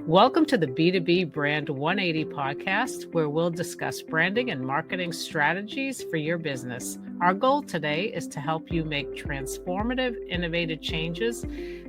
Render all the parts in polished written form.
Welcome to the B2B Brand180 Podcast, where we'll discuss branding and marketing strategies for your business. Our goal today is to help you make transformative, innovative changes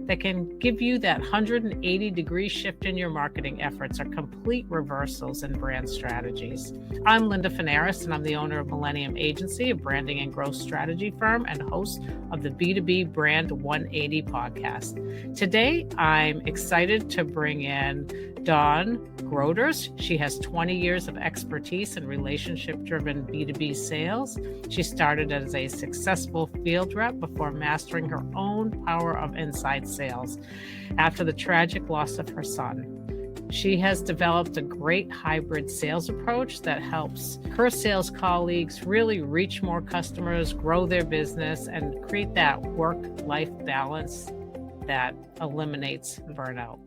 that can give you that 180-degree shift in your marketing efforts or complete reversals in brand strategies. I'm Linda Fanaris, and I'm the owner of Millennium Agency, a branding and growth strategy firm, and host of the B2B Brand180 Podcast. Today, I'm excited to bring in Dawn Grooters. She has 20 years of expertise in relationship-driven B2B sales. She started as a successful field rep before mastering her own power of inside sales after the tragic loss of her son. She has developed a great hybrid sales approach that helps her sales colleagues really reach more customers, grow their business, and create that work-life balance that eliminates burnout.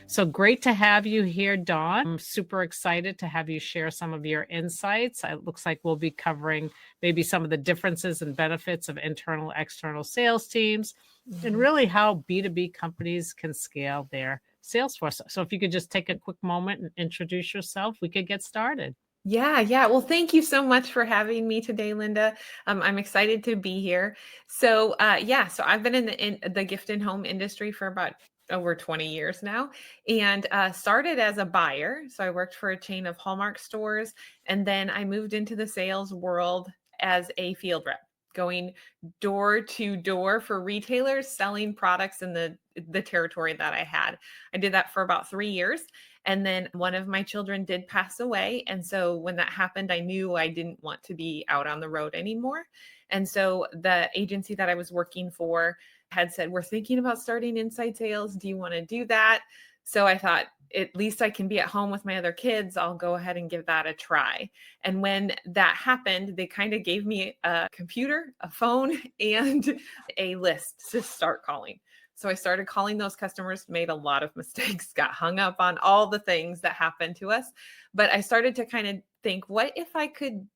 So great to have you here, Dawn. I'm super excited to have you share some of your insights. It looks like we'll be covering maybe some of the differences and benefits of internal, external sales teams, and really how B2B companies can scale their sales force. So if you could just take a quick moment and introduce yourself, we could get started. Yeah. Well, thank you so much for having me today, Linda. I'm excited to be here. So I've been in the gift and home industry for about over 20 years now, and started as a buyer. So I worked for a chain of Hallmark stores, and then I moved into the sales world as a field rep, going door to door for retailers, selling products in the territory that I had. I did that for about 3 years. And then one of my children did pass away. And so when that happened, I knew I didn't want to be out on the road anymore. And so the agency that I was working for had said, "We're thinking about starting inside sales. Do you want to do that?" So I thought, at least I can be at home with my other kids. I'll go ahead and give that a try. And when that happened, they kind of gave me a computer, a phone, and a list to start calling. So I started calling those customers, made a lot of mistakes, got hung up on all the things that happened to us. But I started to kind of think, what if I could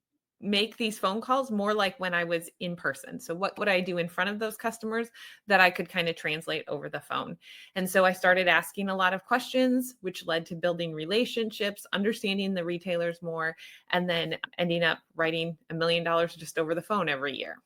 make these phone calls more like when I was in person? So what would I do in front of those customers that I could kind of translate over the phone? And so I started asking a lot of questions, which led to building relationships, understanding the retailers more, and then ending up writing $1 million just over the phone every year.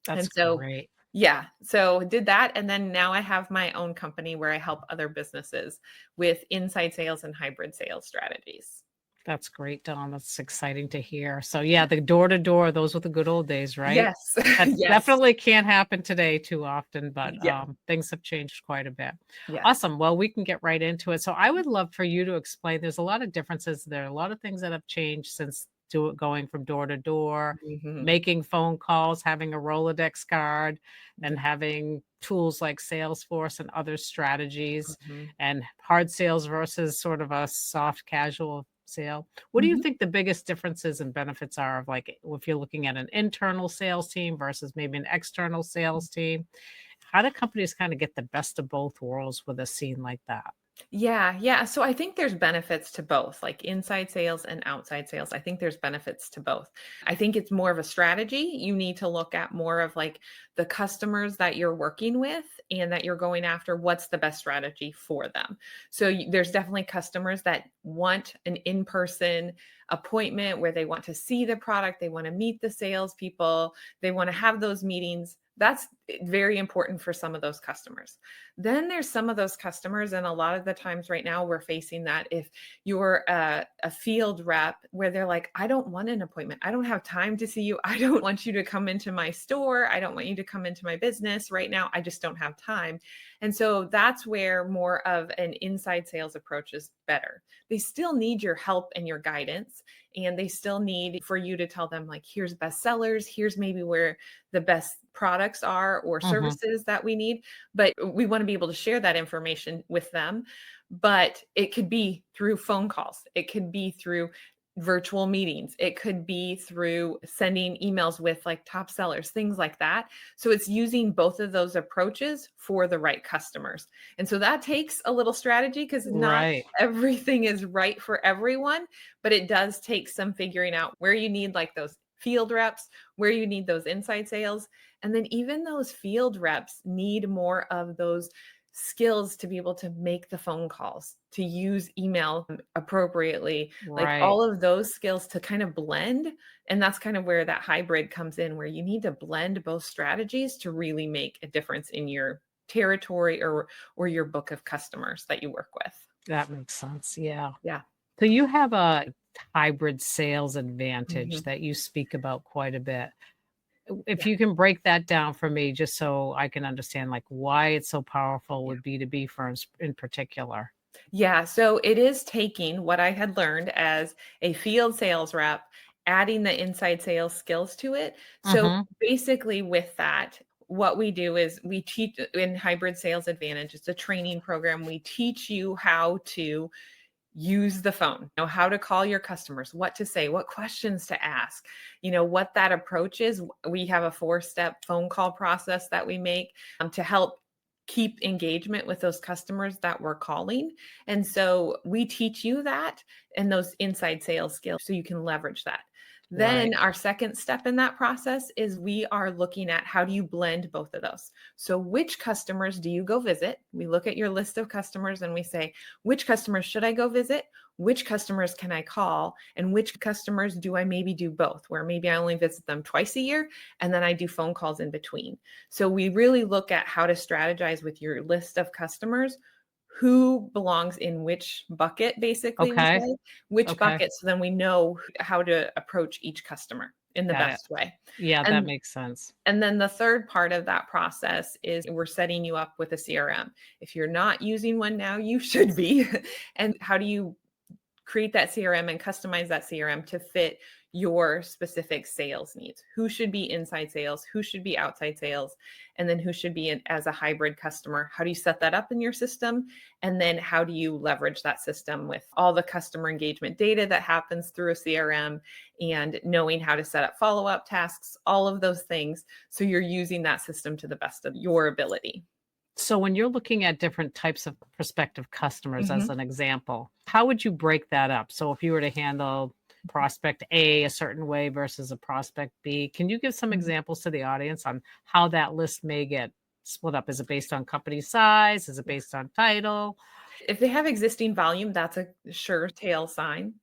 That's great. Yeah. So did that. And then now I have my own company where I help other businesses with inside sales and hybrid sales strategies. That's great, Dawn. That's exciting to hear. So yeah, the door-to-door, those were the good old days, right? Yes. That Yes. definitely can't happen today too often, but Yeah. things have changed quite a bit. Yes. Awesome. Well, we can get right into it. So I would love for you to explain, there's a lot of differences. There are a lot of things that have changed since going from door to door, Mhm. making phone calls, having a Rolodex card, and having tools like Salesforce and other strategies, Mhm. and hard sales versus sort of a soft casual sale. What do you Mhm. think the biggest differences and benefits are of, like, if you're looking at an internal sales team versus maybe an external sales team? How do companies kind of get the best of both worlds with a scene like that? Yeah. So I think there's benefits to both, like inside sales and outside sales. I think there's benefits to both. I think it's more of a strategy. You need to look at more of like the customers that you're working with and that you're going after. What's the best strategy for them? So there's definitely customers that want an in-person appointment where they want to see the product, they want to meet the salespeople, they want to have those meetings. That's very important for some of those customers. Then there's some of those customers, and a lot of the times right now we're facing that if you're a field rep where they're like, "I don't want an appointment. I don't have time to see you. I don't want you to come into my store. I don't want you to come into my business right now. I just don't have time." And so that's where more of an inside sales approach is better. They still need your help and your guidance, and they still need for you to tell them, like, here's best sellers, here's maybe where the best products are or services that we need. But we want to be able to share that information with them. But it could be through phone calls, it could be through virtual meetings, it could be through sending emails with like top sellers, things like that. So it's using both of those approaches for the right customers. And so that takes a little strategy because not Right. everything is right for everyone, but it does take some figuring out where you need like those field reps, where you need those inside sales. And then even those field reps need more of those skills to be able to make the phone calls, to use email appropriately, like Right. all of those skills to kind of blend. And that's kind of where that hybrid comes in, where you need to blend both strategies to really make a difference in your territory or your book of customers that you work with. That makes sense. Yeah. Yeah. So you have a hybrid sales advantage Mhm. that you speak about quite a bit. If Yeah. you can break that down for me, just so I can understand, like, why it's so powerful with B2B firms in particular. Yeah, so it is taking what I had learned as a field sales rep, adding the inside sales skills to it. So Mhm. basically, with that, what we do is we teach in Hybrid Sales Advantage. It's a training program. We teach you how to use the phone, know how to call your customers, what to say, what questions to ask, what that approach is. We have a 4-step phone call process that we make to help keep engagement with those customers that we're calling. And so we teach you that and those inside sales skills so you can leverage that. Right. Then our second step in that process is we are looking at how do you blend both of those. So which customers do you go visit? We look at your list of customers and we say, which customers should I go visit? Which customers can I call? And which customers do I maybe do both, where maybe I only visit them twice a year and then I do phone calls in between. So we really look at how to strategize with your list of customers, who belongs in which bucket, basically, we Okay. say, which Okay. bucket, so then we know how to approach each customer in the Got it. best way. Yeah, that And makes sense. and then the third part of that process is we're setting you up with a CRM. If you're not using one now, you should be. And how do you create that CRM and customize that CRM to fit your specific sales needs? Who should be inside sales? Who should be outside sales? And then who should be in as a hybrid customer? How do you set that up in your system? And then how do you leverage that system with all the customer engagement data that happens through a CRM and knowing how to set up follow-up tasks, all of those things. So you're using that system to the best of your ability. So when you're looking at different types of prospective customers, as Mhm. an example, how would you break that up? So if you were to handle prospect A a certain way versus a prospect B, can you give some Mhm. examples to the audience on how that list may get split up? Is it based on company size? Is it Yeah. based on title? If they have existing volume, that's a sure tail sign.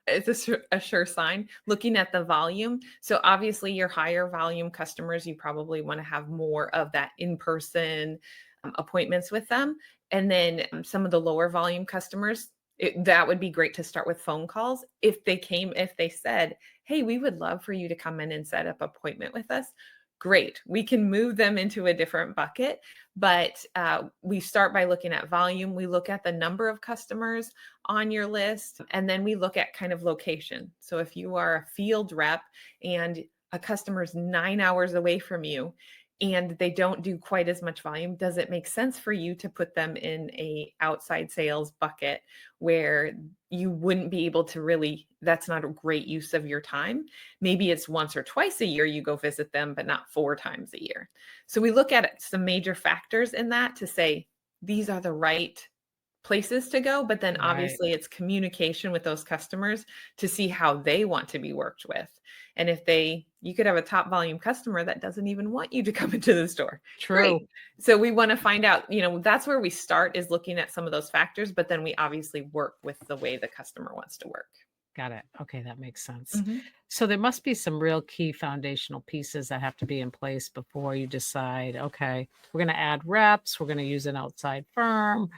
It's a sure sign. Looking at the volume. So obviously your higher volume customers, you probably want to have more of that in-person appointments with them. And then some of the lower volume customers, that would be great to start with phone calls. If they said, hey, we would love for you to come in and set up an appointment with us. Great. We can move them into a different bucket, but we start by looking at volume. We look at the number of customers on your list. And then we look at kind of location. So if you are a field rep and a customer's 9 hours away from you and they don't do quite as much volume, does it make sense for you to put them in a outside sales bucket where you wouldn't be able to really, that's not a great use of your time? Maybe it's once or twice a year you go visit them, but not 4 times a year. So we look at some major factors in that to say, these are the right places to go, but then Right. obviously it's communication with those customers to see how they want to be worked with. And if you could have a top volume customer that doesn't even want you to come into the store. True. Great. So we want to find out, that's where we start, is looking at some of those factors, but then we obviously work with the way the customer wants to work. Got it. Okay, that makes sense. Mhm. So there must be some real key foundational pieces that have to be in place before you decide, okay, we're going to add reps, we're going to use an outside firm.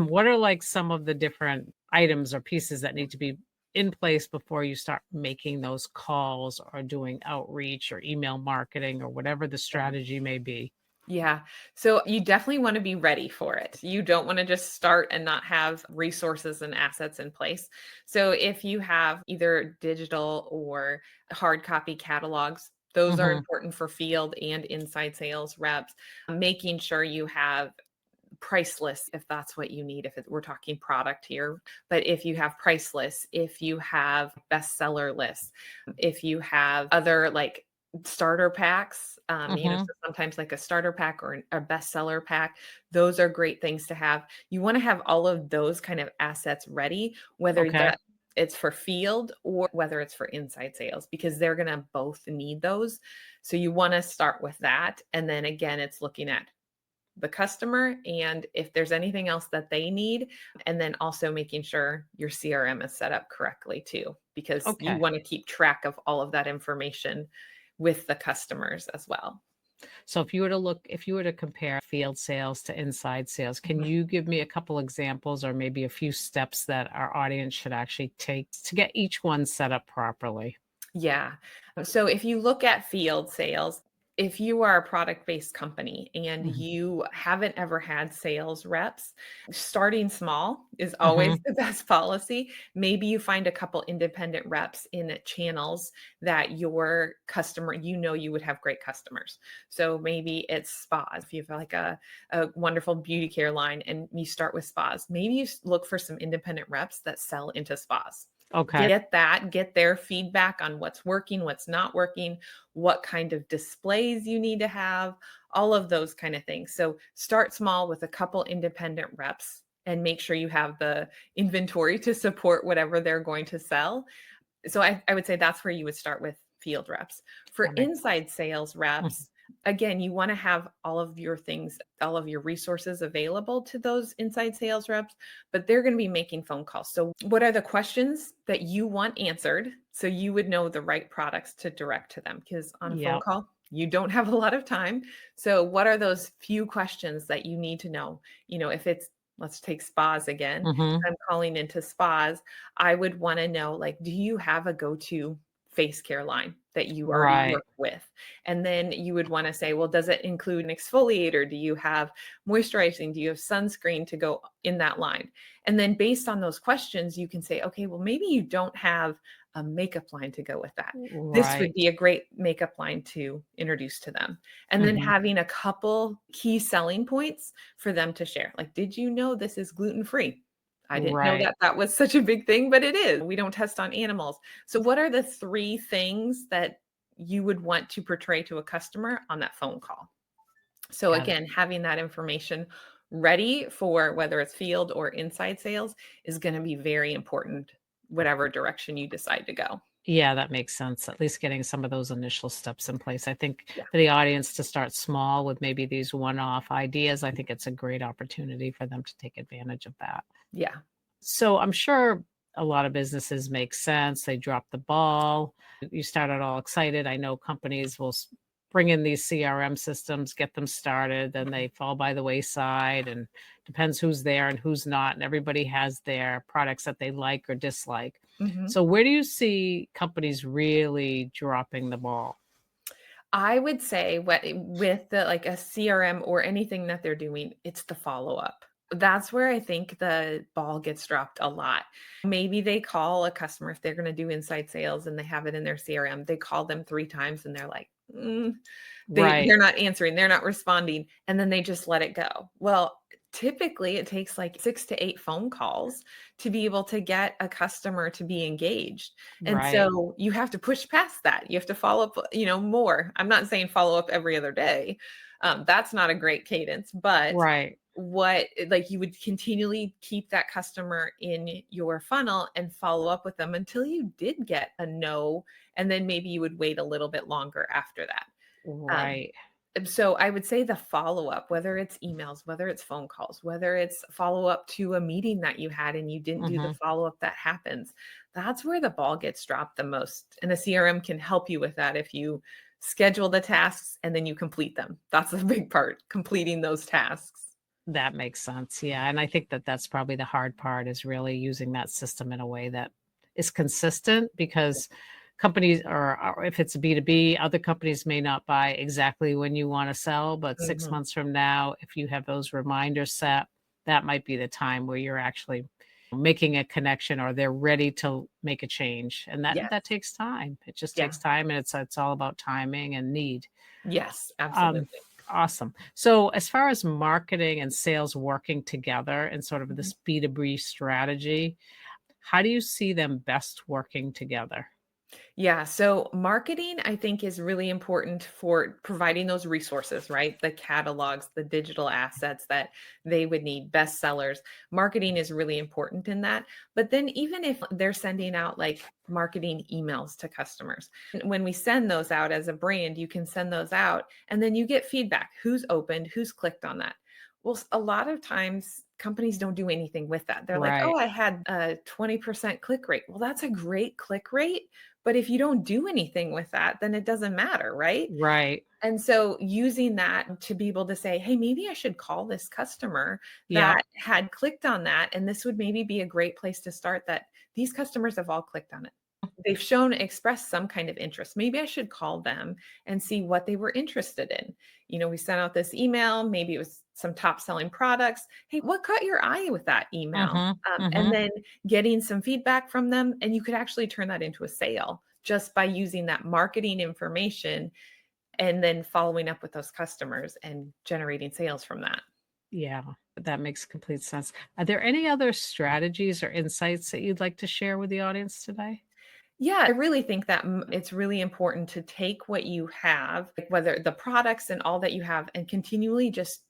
What are like some of the different items or pieces that need to be in place before you start making those calls or doing outreach or email marketing or whatever the Yeah. strategy may be? Yeah. So you definitely want to be ready for it. You don't want to just start and not have resources and assets in place. So if you have either digital or hard copy catalogs, those are Hmm. important for field and inside sales reps. Making sure you have price lists if that's what you need, if we're talking product here. But if you have price lists, if you have bestseller lists, if you have other like starter packs, Hmm. so sometimes like a starter pack or a bestseller pack, those are great things to have. You want to have all of those kind of assets ready, whether Okay. that it's for field or whether it's for inside sales, because they're going to both need those. So you want to start with that. And then again, it's looking at the customer and if there's anything else that they need. And then also making sure your CRM is set up correctly too, because you Okay. want to keep track of all of that information with the customers as well. So if you were to compare field sales to inside sales, can Mhm. you give me a couple examples or maybe a few steps that our audience should actually take to get each one set up properly? Yeah. So if you look at field sales, if you are a product-based company and Mhm. you haven't ever had sales reps, starting small is always Mhm. the best policy. Maybe you find a couple independent reps in channels that your customer, you would have great customers. So maybe it's spas. If you have like a wonderful beauty care line and you start with spas, maybe you look for some independent reps that sell into spas. Okay. Get their feedback on what's working, what's not working, what kind of displays you need to have, all of those kind of things. So start small with a couple independent reps and make sure you have the inventory to support whatever they're going to sell. So I would say that's where you would start with field reps. For That makes sense. inside sales Mhm. reps, again, you want to have all of your things, all of your resources available to those inside sales reps, but they're going to be making phone calls. So, what are the questions that you want answered so you would know the right products to direct to them? Because on a phone Yep. call, you don't have a lot of time. So, what are those few questions that you need to know? If it's, let's take spas again. Mhm. I'm calling into spas. I would want to know, like, do you have a go-to face care line that you already Right. work with? And then you would want to say, well, does it include an exfoliator? Do you have moisturizing? Do you have sunscreen to go in that line? And then based on those questions, you can say, okay, well, maybe you don't have a makeup line to go with that. This would Right. be a great makeup line to introduce to them. And then Mhm. having a couple key selling points for them to share. Like, did you know this is gluten free? I didn't know Right. that that was such a big thing, but it is. We don't test on animals. So, what are the three things that you would want to portray to a customer on that phone call? So, Got it. again, having that information ready for whether it's field or inside sales is going to be very important, whatever direction you decide to go. Yeah, that makes sense. At least getting some of those initial steps in place. I think Yeah. for the audience to start small with maybe these one-off ideas, I think it's a great opportunity for them to take advantage of that. Yeah. So I'm sure a lot of businesses make sense. They drop the ball. You started all excited. I know companies will bring in these CRM systems, get them started, then they fall by the wayside and depends who's there and who's not. And everybody has their products that they like or dislike. Mhm. So where do you see companies really dropping the ball? I would say with the like a CRM or anything that they're doing, it's the follow-up. That's where I think the ball gets dropped a lot. Maybe they call a customer if they're going to do inside sales and they have it in their CRM. They call them 3 times and they're like, Right. they're not answering, they're not responding, and then they just let it go. Well, typically it takes like 6 to 8 phone calls to be able to get a customer to be engaged. And Right. so you have to push past that. You have to follow up, more. I'm not saying follow up every other day. That's not a great cadence, but Right. like you would continually keep that customer in your funnel and follow up with them until you did get a no. And then maybe you would wait a little bit longer after that. Um, Right. so I would say the follow-up, whether it's emails, whether it's phone calls, whether it's follow-up to a meeting that you had and you didn't do the Mhm. follow-up that happens, that's where the ball gets dropped the most. And the CRM can help you with that if you schedule the tasks and then you complete them. That's a big part, completing those tasks. That makes sense, yeah, and I think that that's probably the hard part is really using that system in a way that is consistent because companies or if it's a B2B, other companies may not buy exactly when you wanna sell, but 6 Mhm. months from now, if you have those reminders set, that might be the time where you're actually making a connection or they're ready to make a change, and that Yes. takes time. It just Yeah. takes time, and it's all about timing and need. Yes, Um, absolutely. awesome. So as far as marketing and sales working together in sort of Mhm. this B2B strategy, how do you see them best working together? Yeah, so marketing, I think, is really important for providing those resources, right? The catalogs, the digital assets that they would need, bestsellers. Marketing is really important in that. But then, even if they're sending out like marketing emails to customers, when we send those out as a brand, you can send those out and then you get feedback who's opened, who's clicked on that. Well, a lot of times companies don't do anything with that. They're like, Right. oh, I had a 20% click rate. Well, that's a great click rate. But if you don't do anything with that, then it doesn't matter, right? Right. And so using that to be able to say, hey, maybe I should call this customer Yep. that had clicked on that. And this would maybe be a great place to start that these customers have all clicked on it. They've expressed some kind of interest. Maybe I should call them and see what they were interested in. We sent out this email. Maybe it was some top selling products. Hey, what caught your eye with that email? Mhm. And Mhm. then getting some feedback from them. And you could actually turn that into a sale just by using that marketing information and then following up with those customers and generating sales from that. Yeah, that makes complete sense. Are there any other strategies or insights that you'd like to share with the audience today? Yeah, I really think that it's really important to take what you have, like whether the products and all that you have, and continually just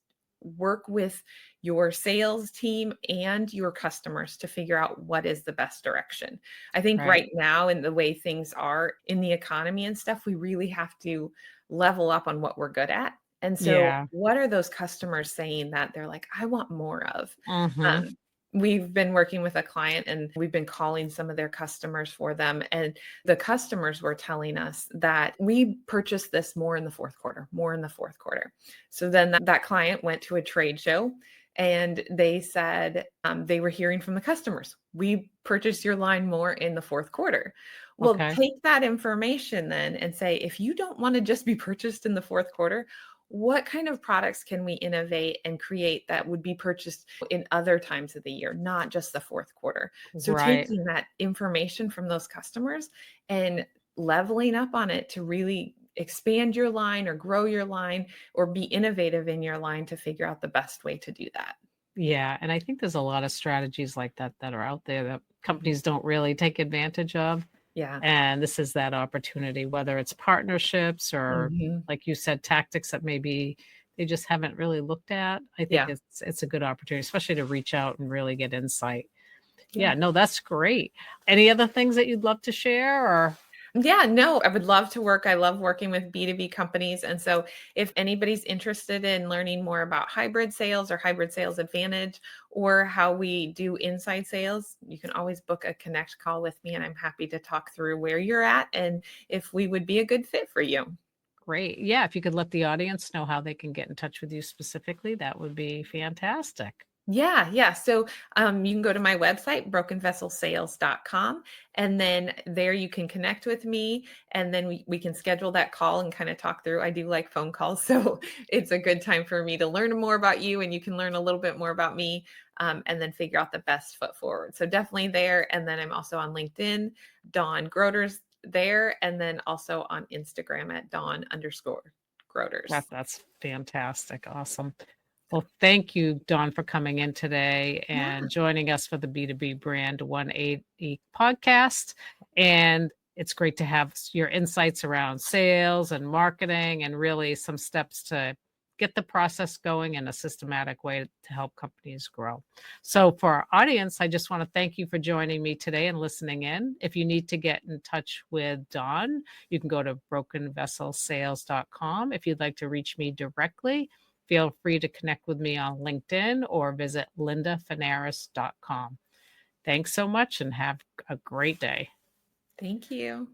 work with your sales team and your customers to figure out what is the best direction. I think Right. right now, in the way things are in the economy and stuff, we really have to level up on what we're good at. And so, Yeah. what are those customers saying that they're like, I want more of? Mhm. Um, We've been working with a client and we've been calling some of their customers for them. And the customers were telling us that we purchased this more in the fourth quarter, more in the fourth quarter. So then that client went to a trade show and they said they were hearing from the customers, we purchased your line more in the fourth quarter. Well, Okay. take that information then and say, if you don't want to just be purchased in the fourth quarter, what kind of products can we innovate and create that would be purchased in other times of the year, not just the fourth quarter? So Right. taking that information from those customers and leveling up on it to really expand your line or grow your line or be innovative in your line to figure out the best way to do that. Yeah, and I think there's a lot of strategies like that that are out there that companies don't really take advantage of. Yeah. And this is that opportunity, whether it's partnerships or, Mhm. like you said, tactics that maybe they just haven't really looked at. I think Yeah. it's a good opportunity, especially to reach out and really get insight. Yeah. Yeah, no, that's great. Any other things that you'd love to share or Yeah, no, I would love to work. I love working with B2B companies. And so if anybody's interested in learning more about hybrid sales or hybrid sales advantage or how we do inside sales, you can always book a connect call with me and I'm happy to talk through where you're at and if we would be a good fit for you. great. Yeah, if you could let the audience know how they can get in touch with you specifically, that would be fantastic. Yeah, yeah. So you can go to my website, brokenvesselsales.com, and then there you can connect with me, and then we can schedule that call and kind of talk through. I do like phone calls, so it's a good time for me to learn more about you, and you can learn a little bit more about me, and then figure out the best foot forward. So definitely there, and then I'm also on LinkedIn, Dawn Grooters there, and then also on Instagram at Dawn_Grooters. That's fantastic. Awesome. Well, thank you, Dawn, for coming in today Yeah. and joining us for the B2B Brand 180 podcast. And it's great to have your insights around sales and marketing and really some steps to get the process going in a systematic way to help companies grow. So, for our audience, I just want to thank you for joining me today and listening in. If you need to get in touch with Dawn, you can go to brokenvesselsales.com. If you'd like to reach me directly, feel free to connect with me on LinkedIn or visit lindafanaris.com. Thanks so much and have a great day. Thank you.